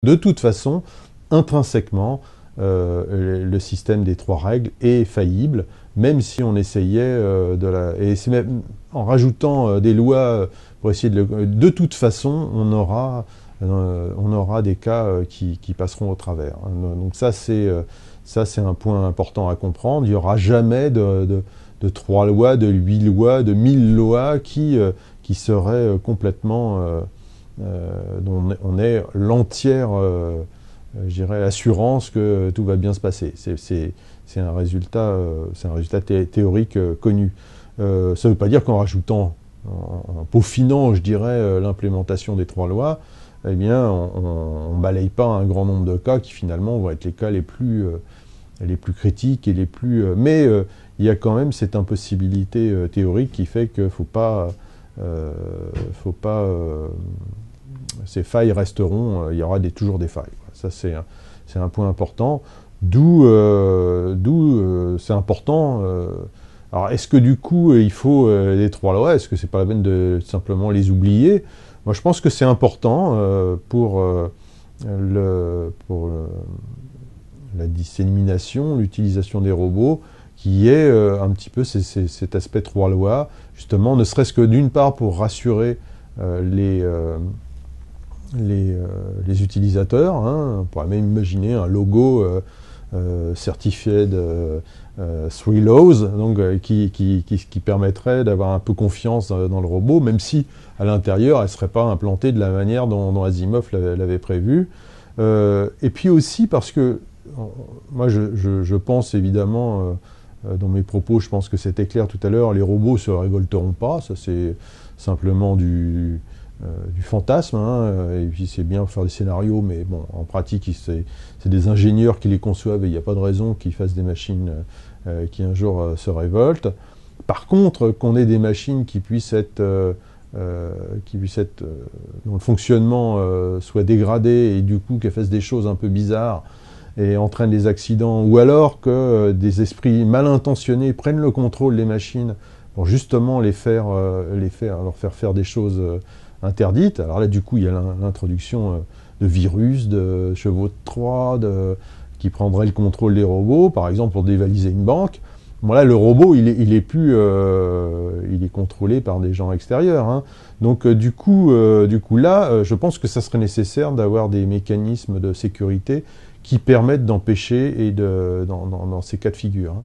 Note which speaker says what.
Speaker 1: De toute façon, intrinsèquement, le système des 3 règles est faillible, même si on essayait Et c'est même en rajoutant des lois pour essayer de toute façon, on aura des cas qui passeront au travers. Donc ça, c'est un point important à comprendre. Il n'y aura jamais de 3 lois, de 8 lois, de 1000 lois qui seraient complètement... dont on est l'entière... je dirais, assurance que tout va bien se passer. C'est un résultat théorique connu. Ça ne veut pas dire qu'en rajoutant, en peaufinant, je dirais, l'implémentation des 3 lois, eh bien, on ne balaye pas un grand nombre de cas qui finalement vont être les cas les plus critiques et les plus... mais il y a quand même cette impossibilité théorique qui fait qu'il ne faut pas... ces failles resteront, il y aura toujours des failles. Ça, c'est un point important. D'où c'est important. Alors, est-ce que du coup, il faut les 3 lois? Est-ce que c'est pas la peine de simplement les oublier? Moi, je pense que c'est important pour la dissémination, l'utilisation des robots, qui est un petit peu cet aspect 3 lois, justement, ne serait-ce que d'une part pour rassurer les utilisateurs, hein. On pourrait même imaginer un logo Certified 3 Laws, donc, qui permettrait d'avoir un peu confiance dans le robot, même si à l'intérieur elle ne serait pas implantée de la manière dont Asimov l'avait prévu. Et puis aussi parce que moi je pense évidemment, dans mes propos, je pense que c'était clair tout à l'heure, les robots ne se révolteront pas, ça c'est simplement du fantasme, hein, et puis c'est bien pour faire des scénarios, mais bon, en pratique, c'est des ingénieurs qui les conçoivent et il n'y a pas de raison qu'ils fassent des machines qui un jour se révoltent. Par contre, qu'on ait des machines qui puissent être, dont le fonctionnement soit dégradé et du coup qu'elles fassent des choses un peu bizarres et entraînent des accidents, ou alors que des esprits mal intentionnés prennent le contrôle des machines pour justement leur faire faire des choses interdites. Alors là, du coup, il y a l'introduction de virus, de chevaux de Troie, qui prendraient le contrôle des robots, par exemple pour dévaliser une banque. Bon là, le robot, il est contrôlé par des gens extérieurs, hein. Donc du coup là, je pense que ça serait nécessaire d'avoir des mécanismes de sécurité qui permettent d'empêcher dans ces cas de figure, hein.